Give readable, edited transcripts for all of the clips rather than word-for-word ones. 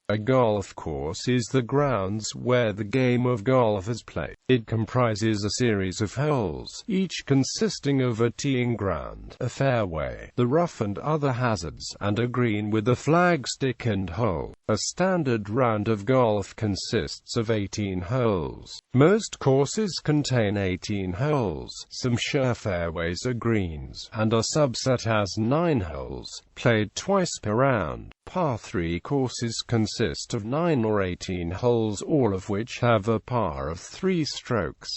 A golf course is the grounds where the game of golf is played. It comprises a series of holes, each consisting of a teeing ground, a fairway, the rough and other hazards, and a green with a flagstick and hole. A standard round of golf consists of 18 holes. Most courses contain 18 holes. Some share fairways or greens, and a subset has 9 holes, played twice per round. Par 3 courses consist of 9 or 18 holes, all of which have a par of 3 strokes.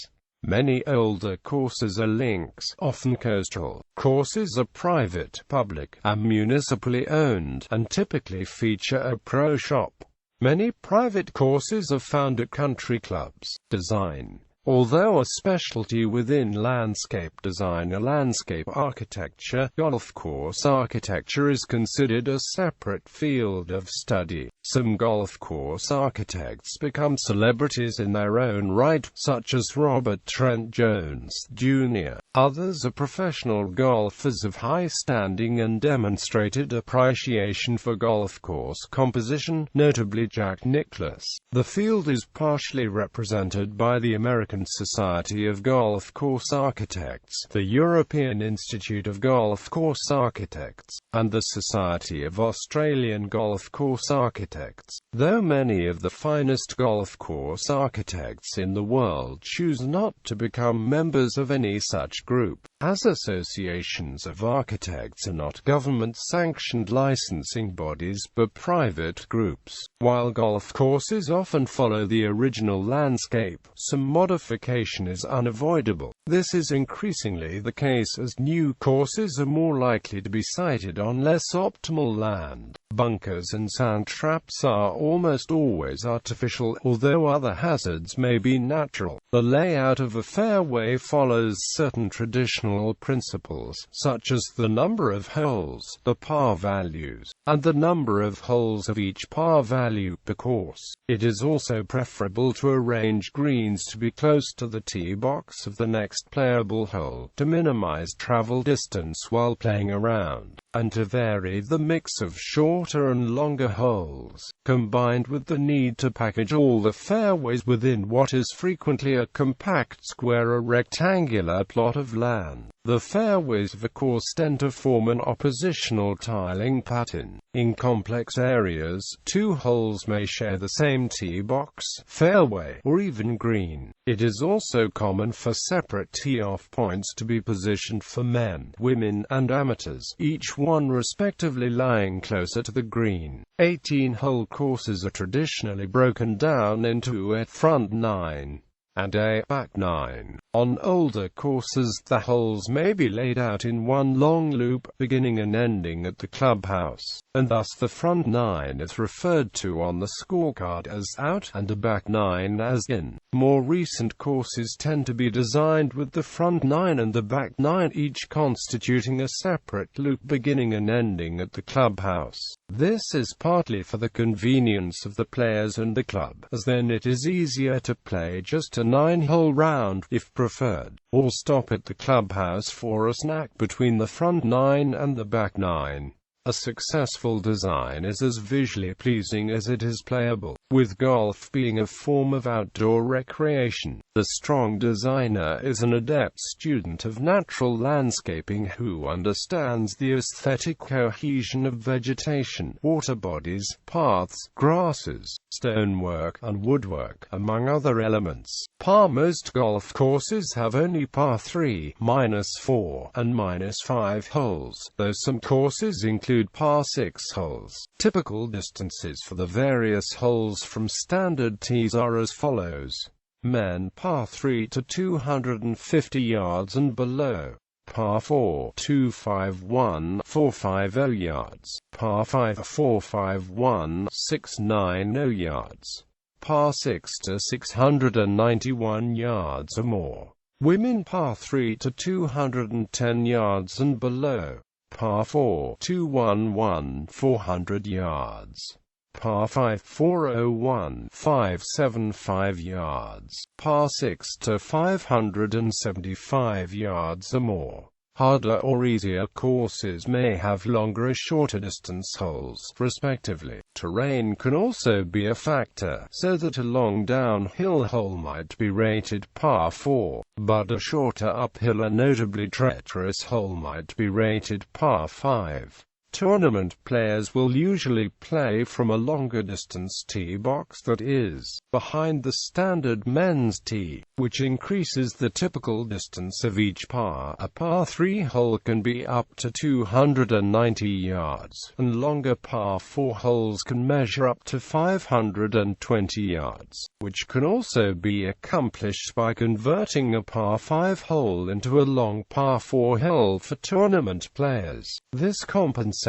Many older courses are links, often coastal. Courses are private, public, and municipally owned, and typically feature a pro shop. Many private courses are found at country clubs. Design. Although a specialty within landscape design or landscape architecture, golf course architecture is considered a separate field of study. Some golf course architects become celebrities in their own right, such as Robert Trent Jones, Jr. Others are professional golfers of high standing and demonstrated appreciation for golf course composition, notably Jack Nicklaus. The field is partially represented by the American Society of Golf Course Architects, the European Institute of Golf Course Architects, and the Society of Australian Golf Course Architects. Though many of the finest golf course architects in the world choose not to become members of any such group, as associations of architects are not government-sanctioned licensing bodies but private groups. While golf courses often follow the original landscape, some modification is unavoidable. This is increasingly the case as new courses are more likely to be sited on less optimal land. Bunkers and sand traps are almost always artificial, although other hazards may be natural. The layout of a fairway follows certain traditional principles, such as the number of holes, the par values, and the number of holes of each par value per course. It is also preferable to arrange greens to be close to the tee box of the next playable hole, to minimize travel distance while playing around, and to vary the mix of shorter and longer holes, combined with the need to package all the fairways within what is frequently a compact square or rectangular plot of land. The fairways of a course tend to form an oppositional tiling pattern. In complex areas, 2 holes may share the same tee box, fairway, or even green. It is also common for separate tee-off points to be positioned for men, women, and amateurs, each one respectively lying closer to the green. 18-hole courses are traditionally broken down into a front 9 and a back 9. On older courses, the holes may be laid out in one long loop, beginning and ending at the clubhouse, and thus the front 9 is referred to on the scorecard as out, and the back 9 as in. More recent courses tend to be designed with the front 9 and the back 9 each constituting a separate loop beginning and ending at the clubhouse. This is partly for the convenience of the players and the club, as then it is easier to play just a 9-hole round, if preferred, or stop at the clubhouse for a snack between the front 9 and the back 9. A successful design is as visually pleasing as it is playable, with golf being a form of outdoor recreation. The strong designer is an adept student of natural landscaping who understands the aesthetic cohesion of vegetation, water bodies, paths, grasses, stonework, and woodwork, among other elements. Most golf courses have only par 3, -4, and -5 holes, though some courses include par 6 holes. Typical distances for the various holes from standard tees are as follows. Men par 3 to 250 yards and below. Par 4, 251, 450 yards. Par 5, 451, 690 yards. Par 6 to 691 yards or more. Women par 3 to 210 yards and below. Par 4, 211, 400 yards. Par 5, 401, 575 yards. Par 6 to 575 yards or more. Harder or easier courses may have longer or shorter distance holes, respectively. Terrain can also be a factor, so that a long downhill hole might be rated par 4, but a shorter uphill and notably treacherous hole might be rated par 5. Tournament players will usually play from a longer distance tee box that is behind the standard men's tee, which increases the typical distance of each par. A par 3 hole can be up to 290 yards, and longer par 4 holes can measure up to 520 yards, which can also be accomplished by converting a par 5 hole into a long par 4 hole for tournament players. This compensates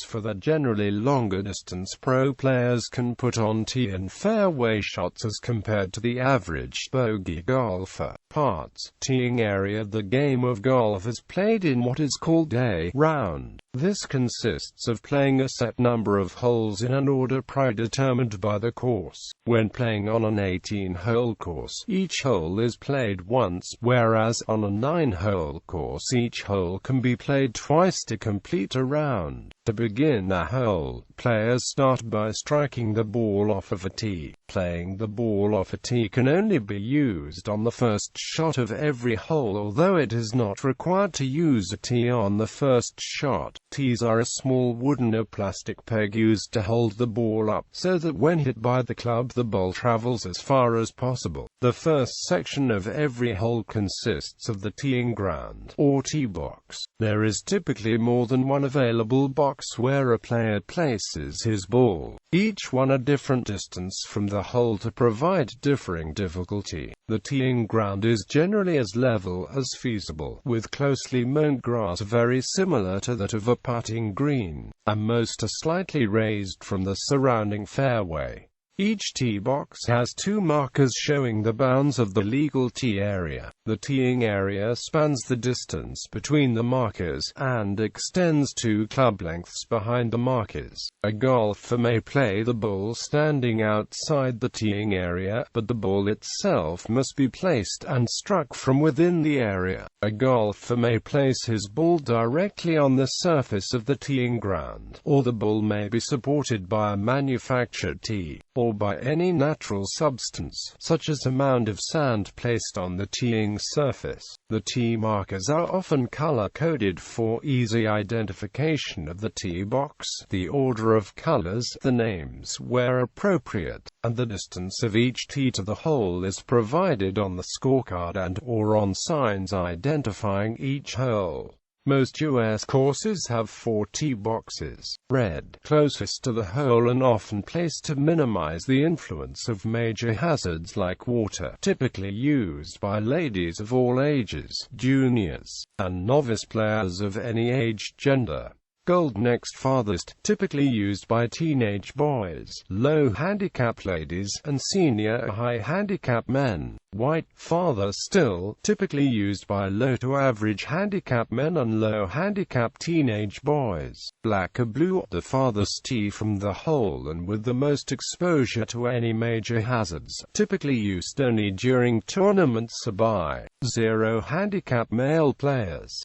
for the generally longer distance pro players can put on tee and fairway shots as compared to the average bogey golfer. Parts. Teeing area. The game of golf is played in what is called a round. This consists of playing a set number of holes in an order predetermined by the course. When playing on an 18-hole course, each hole is played once, whereas on a 9-hole course each hole can be played twice to complete a round. To begin a hole, players start by striking the ball off of a tee. Playing the ball off a tee can only be used on the first shot of every hole, although it is not required to use a tee on the first shot. Tees are a small wooden or plastic peg used to hold the ball up, so that when hit by the club the ball travels as far as possible. The first section of every hole consists of the teeing ground, or tee box. There is typically more than one available box where a player places his ball, each one a different distance from the hole to provide differing difficulty. The teeing ground is generally as level as feasible, with closely mown grass very similar to that of a putting green, and most are slightly raised from the surrounding fairway. Each tee box has two markers showing the bounds of the legal tee area. The teeing area spans the distance between the markers, and extends 2 club lengths behind the markers. A golfer may play the ball standing outside the teeing area, but the ball itself must be placed and struck from within the area. A golfer may place his ball directly on the surface of the teeing ground, or the ball may be supported by a manufactured tee, or by any natural substance, such as a mound of sand placed on the teeing surface. The tee markers are often color-coded for easy identification of the tee box, the order of colors, the names where appropriate, and the distance of each tee to the hole is provided on the scorecard and/or on signs identifying each hole. Most U.S. courses have 4 tee boxes, red, closest to the hole and often placed to minimize the influence of major hazards like water, typically used by ladies of all ages, juniors, and novice players of any age, gender. Gold next farthest, typically used by teenage boys, low handicap ladies, and senior high handicap men. White farther still, typically used by low to average handicap men and low handicap teenage boys. Black or blue, the farthest tee from the hole and with the most exposure to any major hazards, typically used only during tournaments by 0 handicap male players.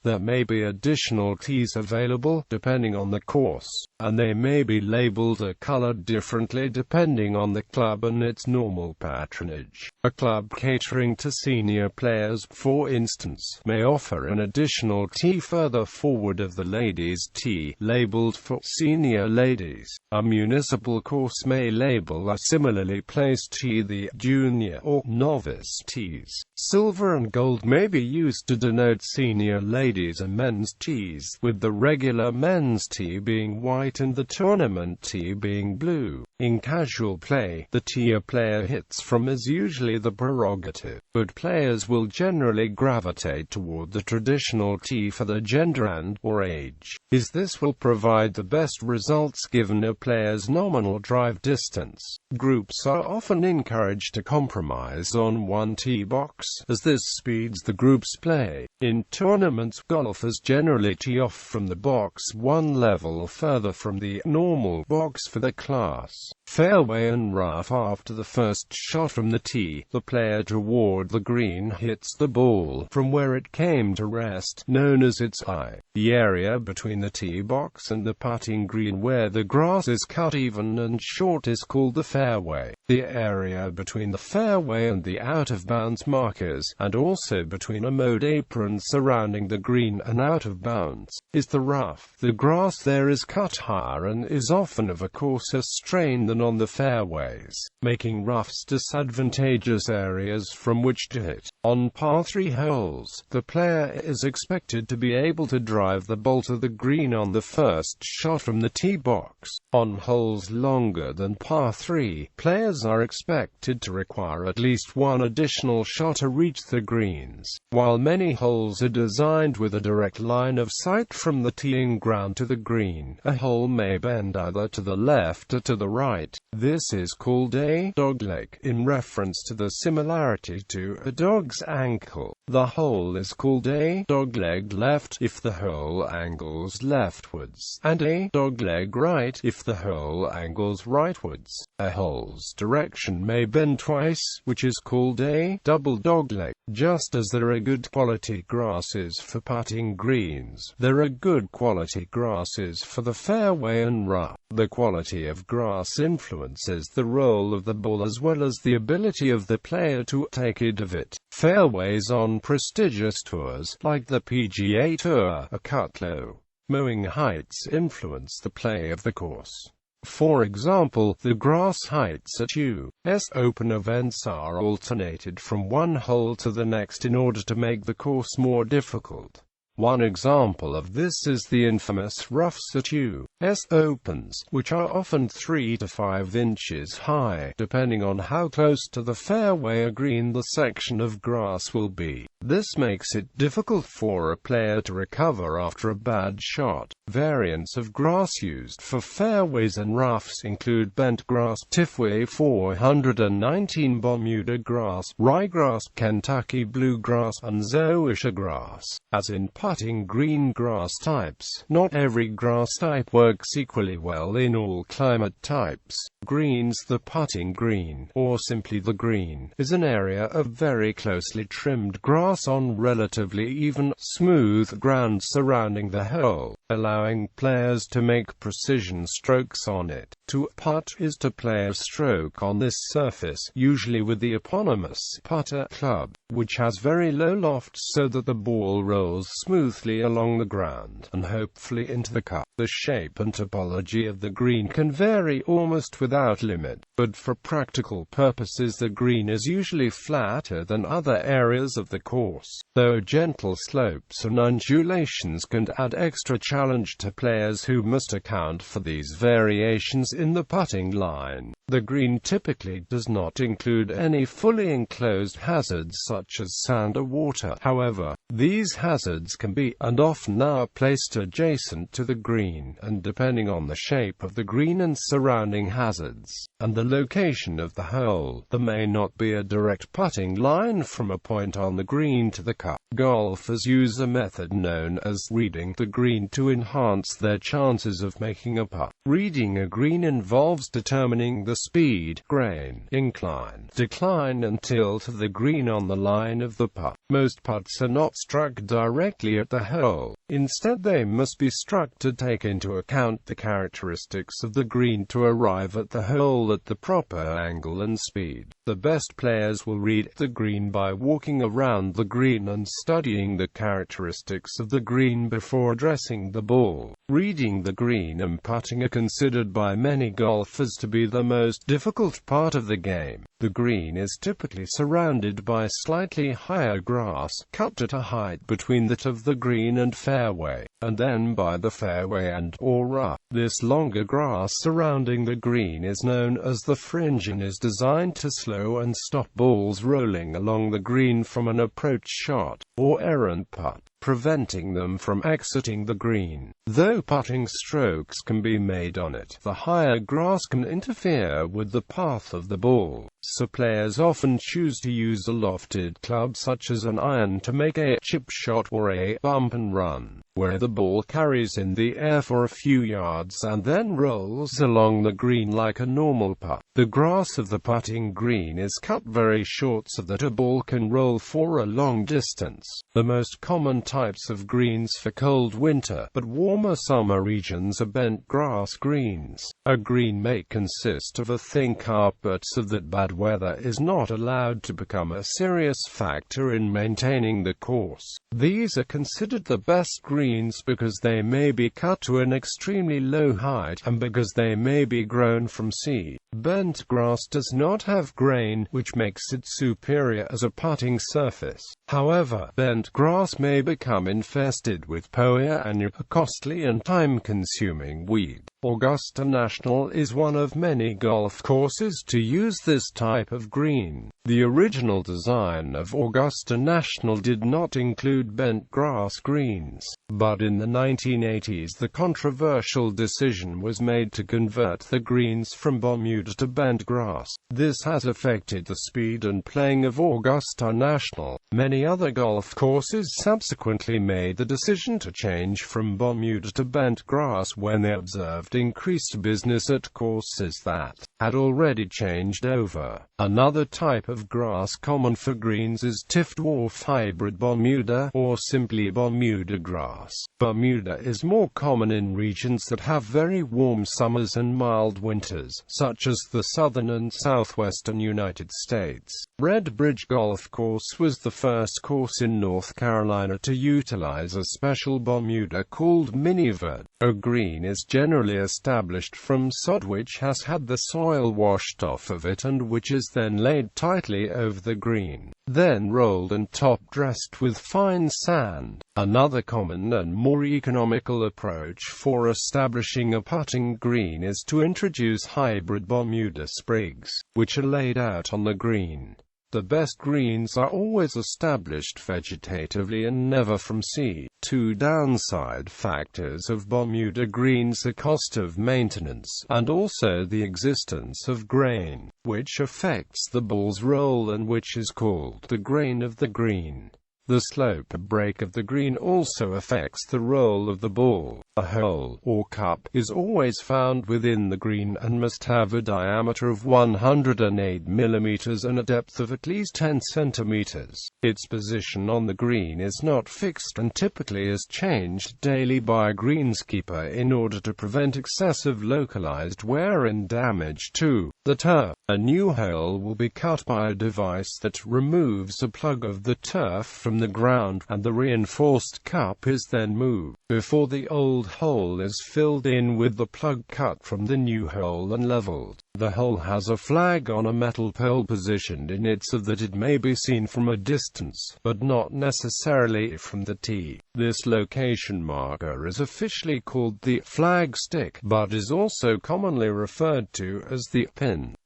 There may be additional tees available, depending on the course, and they may be labeled or colored differently depending on the club and its normal patronage. A club catering to senior players, for instance, may offer an additional tee further forward of the ladies' tee, labeled for senior ladies. A municipal course may label a similarly placed tee the junior or novice tees. Silver and gold may be used to denote senior ladies and men's tees, with the regular men's tee being white and the tournament tee being blue. In casual play, the tee a player hits from is usually the prerogative, but players will generally gravitate toward the traditional tee for the gender and/or age, as this will provide the best results given a player's nominal drive distance. Groups are often encouraged to compromise on one tee box, as this speeds the group's play. In tournaments, course, golfers generally tee off from the box one level further from the normal box for the class, fairway and rough. After the first shot from the tee, the player toward the green hits the ball from where it came to rest, known as its eye. The area between the tee box and the putting green where the grass is cut even and short is called the fairway. The area between the fairway and the out-of-bounds markers, and also between a mowed apron surrounding the green and out of bounds, is the rough. The grass there is cut higher and is often of a coarser strain than on the fairways, making roughs disadvantageous areas from which to hit. On par 3 holes, the player is expected to be able to drive the ball to the green on the first shot from the tee box. On holes longer than par 3, players are expected to require at least one additional shot to reach the greens. While many holes are designed with a direct line of sight from the teeing ground to the green, a hole may bend either to the left or to the right. This is called a dogleg, in reference to the similarity to a dog's ankle. The hole is called a dogleg left if the hole angles leftwards, and a dogleg right if the hole angles rightwards. A hole's direction may bend twice, which is called a double dogleg. Just as there are good quality grasses for putting greens, there are good quality grasses for the fairway and rough. The quality of grass influences the roll of the ball as well as the ability of the player to take it of it. Fairways on prestigious tours, like the PGA Tour, are cut low. Mowing heights influence the play of the course. For example, the grass heights at U.S. Open events are alternated from one hole to the next in order to make the course more difficult. One example of this is the infamous roughs at U.S. Opens, which are often 3 to 5 inches high, depending on how close to the fairway or green the section of grass will be. This makes it difficult for a player to recover after a bad shot. Variants of grass used for fairways and roughs include bent grass, Tifway 419, Bermuda grass, ryegrass, Kentucky bluegrass, and zoysia grass. As in putting green grass types, not every grass type works equally well in all climate types. Greens. The putting green, or simply the green, is an area of very closely trimmed grass on relatively even, smooth ground surrounding the hole, allowing players to make precision strokes on it. To putt is to play a stroke on this surface, usually with the eponymous putter club, which has very low loft so that the ball rolls smoothly along the ground, and hopefully into the cup. The shape and topology of the green can vary almost without limit, but for practical purposes the green is usually flatter than other areas of the course, though gentle slopes and undulations can add extra challenge to players who must account for these variations in the putting line. The green typically does not include any fully enclosed hazards such as sand or water. However, these hazards can be, and often are, placed adjacent to the green, and depending on the shape of the green and surrounding hazards, and the location of the hole, there may not be a direct putting line from a point on the green to the cup. Golfers use a method known as reading the green to enhance their chances of making a putt. Reading a green involves determining the speed, grain, incline, decline and tilt of the green on the line of the putt. Most putts are not struck directly at the hole. Instead, they must be struck to take into account the characteristics of the green to arrive at the hole at the proper angle and speed. The best players will read the green by walking around the green and studying the characteristics of the green before addressing the ball. Reading the green and putting are considered by many golfers to be the most difficult part of the game. The green is typically surrounded by slightly higher grass, cut at a height between that of the green and fairway, and then by the fairway and/or rough. This longer grass surrounding the green is known as the fringe and is designed to slow and stop balls rolling along the green from an approach shot, or errant putt. preventing them from exiting the green. Though putting strokes can be made on it, the higher grass can interfere with the path of the ball, so players often choose to use a lofted club such as an iron to make a chip shot or a bump and run, where the ball carries in the air for a few yards and then rolls along the green like a normal putt. The grass of the putting green is cut very short so that a ball can roll for a long distance. The most common types of greens for cold winter but warmer summer regions are bent grass greens. A green may consist of a thin carpet so that bad weather is not allowed to become a serious factor in maintaining the course. These are considered the best greens because they may be cut to an extremely low height, and because they may be grown from seed. Bent grass does not have grain, which makes it superior as a putting surface. However, bent grass may become infested with poa annua, a costly and time-consuming weed. Augusta National is one of many golf courses to use this type of green. The original design of Augusta National did not include bent grass greens, but in the 1980s the controversial decision was made to convert the greens from Bermuda to bent grass. This has affected the speed and playing of Augusta National. Many other golf courses subsequently made the decision to change from Bermuda to bent grass when they observed increased business at courses that had already changed over. Another type of grass common for greens is Tiff-dwarf hybrid Bermuda, or simply Bermuda grass. Bermuda is more common in regions that have very warm summers and mild winters, such as the southern and southwestern United States. Red Bridge Golf Course was the first course in North Carolina to utilize a special Bermuda called minivert. A green is generally established from sod which has had the soil washed off of it and which is then laid tightly over the green, then rolled and top-dressed with fine sand. Another common and more economical approach for establishing a putting green is to introduce hybrid Bermuda sprigs, which are laid out on the green. The best greens are always established vegetatively and never from seed. Two downside factors of Bermuda greens are cost of maintenance, and also the existence of grain, which affects the ball's roll and which is called the grain of the green. The slope break of the green also affects the roll of the ball. A hole, or cup, is always found within the green and must have a diameter of 108 mm and a depth of at least 10 cm. Its position on the green is not fixed and typically is changed daily by a greenskeeper in order to prevent excessive localized wear and damage to the turf. A new hole will be cut by a device that removes a plug of the turf from the ground, and the reinforced cup is then moved before the old hole is filled in with the plug cut from the new hole and leveled. The hole has a flag on a metal pole positioned in it so that it may be seen from a distance, but not necessarily from the tee. This location marker is officially called the flagstick, but is also commonly referred to as the pin.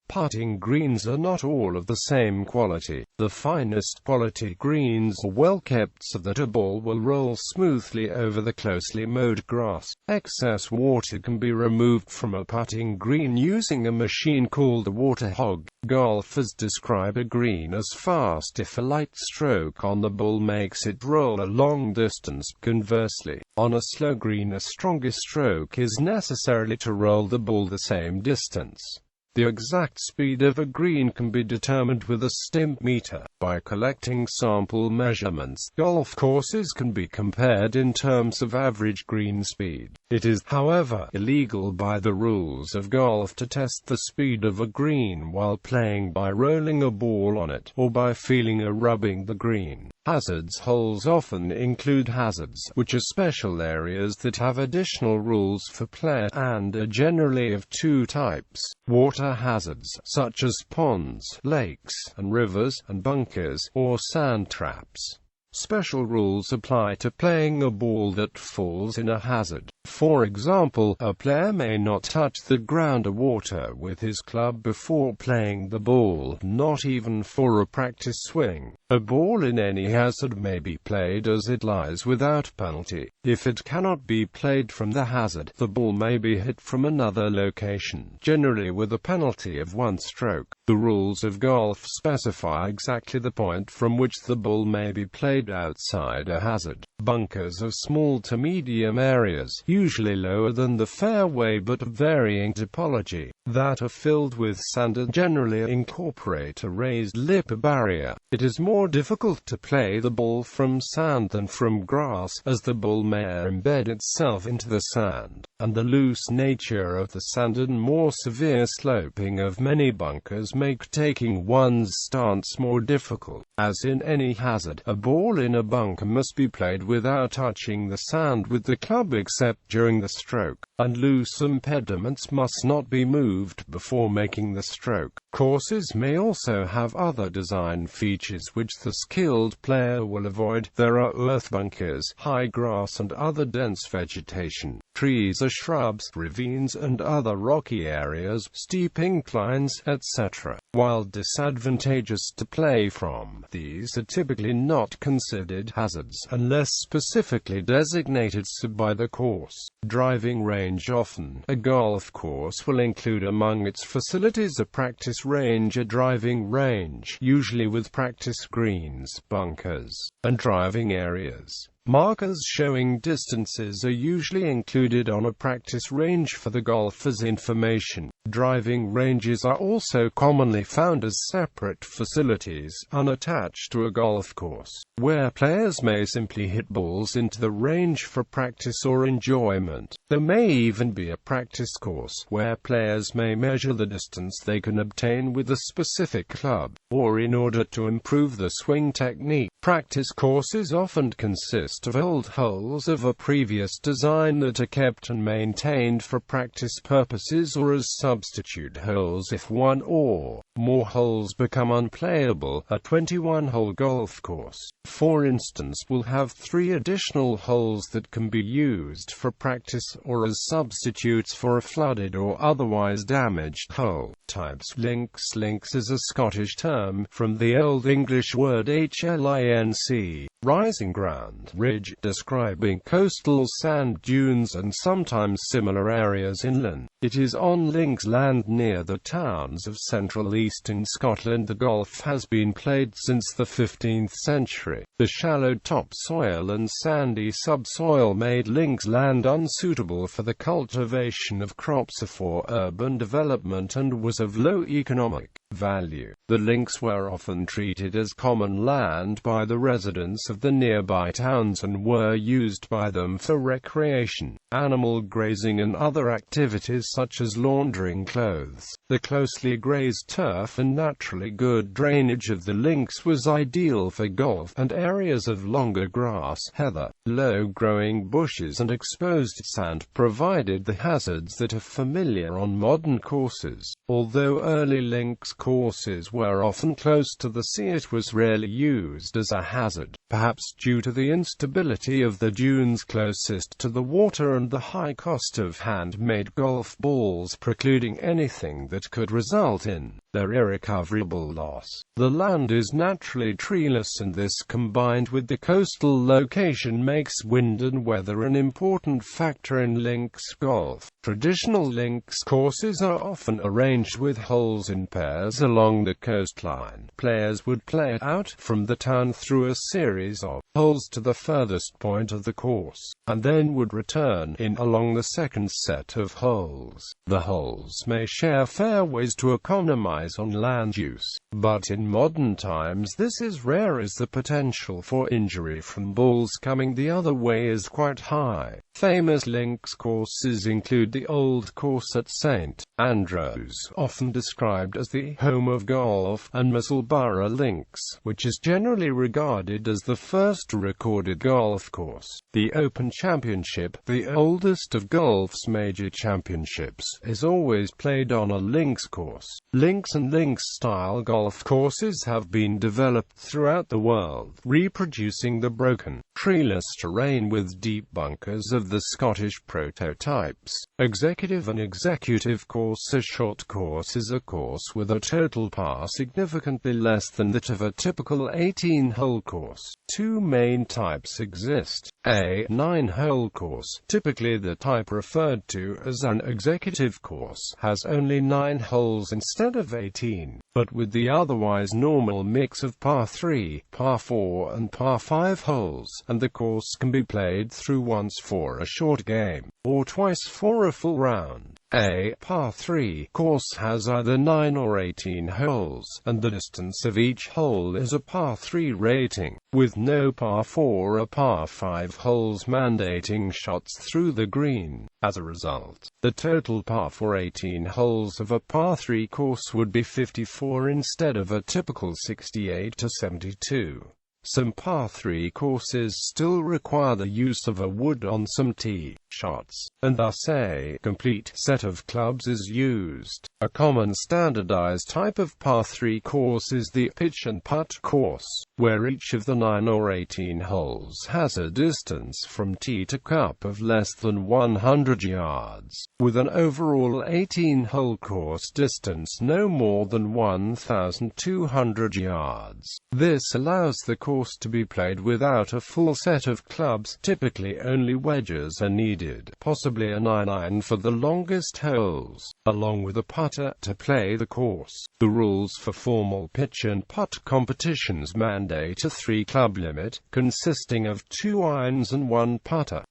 Putting greens are not all of the same quality. The finest quality greens are well kept so that a ball will roll smoothly over the closely mowed grass. Excess water can be removed from a putting green using a machine called a water hog. Golfers describe a green as fast if a light stroke on the ball makes it roll a long distance. Conversely, on a slow green a stronger stroke is necessary to roll the ball the same distance. The exact speed of a green can be determined with a stimp meter. By collecting sample measurements, golf courses can be compared in terms of average green speed. It is, however, illegal by the rules of golf to test the speed of a green while playing by rolling a ball on it, or by feeling or rubbing the green. Hazards holes often include hazards, which are special areas that have additional rules for play, and are generally of two types. Water hazards, such as ponds, lakes, and rivers, and bunkers, or sand traps. Special rules apply to playing a ball that falls in a hazard. For example, a player may not touch the ground or water with his club before playing the ball, not even for a practice swing. A ball in any hazard may be played as it lies without penalty. If it cannot be played from the hazard, the ball may be hit from another location, generally with a penalty of 1 stroke. The rules of golf specify exactly the point from which the ball may be played outside a hazard. Bunkers of small to medium areas, usually lower than the fairway but of varying topology, that are filled with sand and generally incorporate a raised lip barrier. It is more difficult to play the ball from sand than from grass, as the ball may embed itself into the sand, and the loose nature of the sand and more severe sloping of many bunkers make taking one's stance more difficult. As in any hazard, a ball in a bunker must be played without touching the sand with the club except during the stroke, and loose impediments must not be moved before making the stroke. Courses may also have other design features which the skilled player will avoid. There are earth bunkers, high grass and other dense vegetation, trees or shrubs, ravines and other rocky areas, steep inclines, etc. While disadvantageous to play from, these are typically not considered hazards, unless specifically designated so by the course. Driving range. Often, a golf course will include among its facilities a practice range, a driving range, usually with practice greens, bunkers, and driving areas. Markers showing distances are usually included on a practice range for the golfer's information. Driving ranges are also commonly found as separate facilities, unattached to a golf course, where players may simply hit balls into the range for practice or enjoyment. There may even be a practice course, where players may measure the distance they can obtain with a specific club, or in order to improve the swing technique. Practice courses often consist of old holes of a previous design that are kept and maintained for practice purposes or as substitute holes if one or more holes become unplayable. A 21-hole golf course, for instance, will have 3 additional holes that can be used for practice or as substitutes for a flooded or otherwise damaged hole. Types. Links. Links is a Scottish term, from the Old English word HLINC, rising ground, ridge, describing coastal sand dunes and sometimes similar areas inland. It is on links land near the towns of central eastern Scotland. The golf has been played since the 15th century. The shallow topsoil and sandy subsoil made links land unsuitable for the cultivation of crops or for urban development and was of low economic value. The links were often treated as common land by the residents of the nearby towns and were used by them for recreation, animal grazing and other activities such as laundering clothes. The closely grazed turf and naturally good drainage of the links was ideal for golf, and areas of longer grass, heather, low-growing bushes and exposed sand provided the hazards that are familiar on modern courses. Although early links courses were often close to the sea, it was rarely used as a hazard, perhaps due to the instability of the dunes closest to the water and the high cost of hand-made golf balls precluding anything that could result in their irrecoverable loss. The land is naturally treeless, and this combined with the coastal location makes wind and weather an important factor in links golf. Traditional links courses are often arranged with holes in pairs along the coastline. Players would play out from the town through a series of holes to the furthest point of the course, and then would return in along the second set of holes. The holes may share fairways to economize on land use, but in modern times this is rare as the potential for injury from balls coming the other way is quite high. Famous links courses include the Old Course at St. Andrews, often described as the home of golf, and Musselburgh Links, which is generally regarded as the first recorded golf course. The Open Championship, the oldest of golf's major championships, is always played on a links course. Links and links-style golf courses have been developed throughout the world, reproducing the broken, treeless terrain with deep bunkers of the Scottish prototypes. Executive and executive course. A short course is a course with a total par significantly less than that of a typical 18-hole course. Two main types exist. A 9-hole course, typically the type referred to as an executive course, has only 9 holes instead of 18, but with the otherwise normal mix of par 3, par 4 and par 5 holes, and the course can be played through once for a short game, or twice for a full round. A par 3 course has either 9 or 18 holes, and the distance of each hole is a par 3 rating, with no par 4 or par 5 holes mandating shots through the green. As a result, the total par for 18 holes of a par 3 course would be 54 instead of a typical 68 to 72. Some par 3 courses still require the use of a wood on some tee shots, and thus a complete set of clubs is used. A common standardized type of par 3 course is the pitch and putt course, where each of the 9 or 18 holes has a distance from tee to cup of less than 100 yards, with an overall 18-hole course distance no more than 1,200 yards. This allows the course to be played without a full set of clubs. Typically only wedges are needed, possibly a 9-iron for the longest holes, along with a putter to play the course. The rules for formal pitch and putt competitions mandate a 3-club limit, consisting of 2 irons and 1 putter.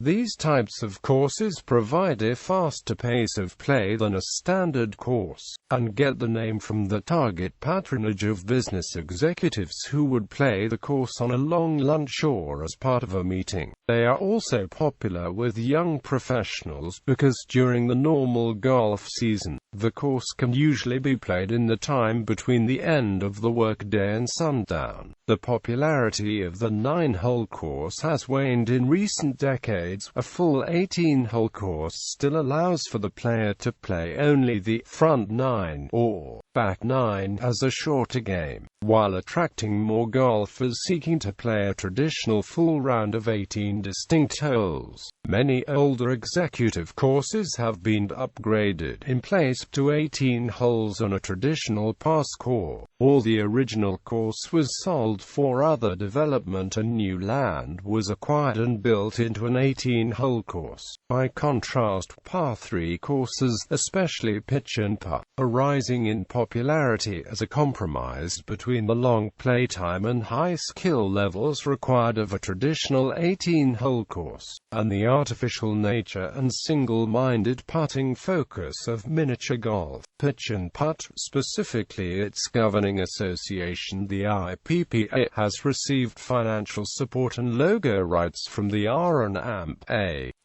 These types of courses provide a faster pace of play than a standard course, and get the name from the target patronage of business executives who would play the course on a long lunch or as part of a meeting. They are also popular with young professionals because during the normal golf season, the course can usually be played in the time between the end of the workday and sundown. The popularity of the 9-hole course has waned in recent decades. A full 18-hole course still allows for the player to play only the front 9 or back 9 as a shorter game, while attracting more golfers seeking to play a traditional full round of 18 distinct holes. Many older executive courses have been upgraded in place to 18 holes on a traditional par score, or the original course was sold for other development and new land was acquired and built into an 18-hole course. By contrast, par 3 courses, especially pitch and putt, are rising in popularity as a compromise between the long playtime and high skill levels required of a traditional 18-hole course, and the artificial nature and single-minded putting focus of miniature golf. Pitch and putt, specifically its governing association, the IPPA, has received financial support and logo rights from the R&AMP.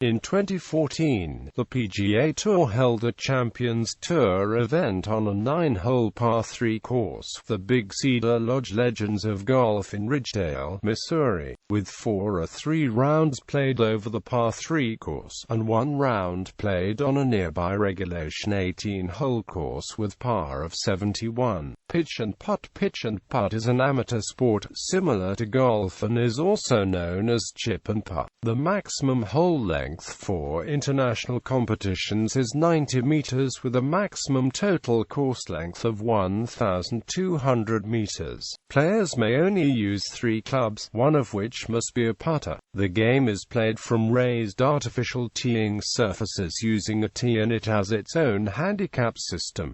In 2014, the PGA Tour held a Champions Tour event on a 9-hole par 3 course, the Big Cedar Lodge Legends of Golf in Ridgedale, Missouri, with 4 or 3 rounds played over the par 3 course, and 1 round played on a nearby regulation 18-hole course with par of 71. Pitch and putt. Pitch and putt is an amateur sport, similar to golf, and is also known as chip and putt. The maximum hole length for international competitions is 90 meters with a maximum total course length of 1,200 meters. Players may only use 3 clubs, one of which must be a putter. The game is played from raised artificial teeing surfaces using a tee, and it has its own handicap system.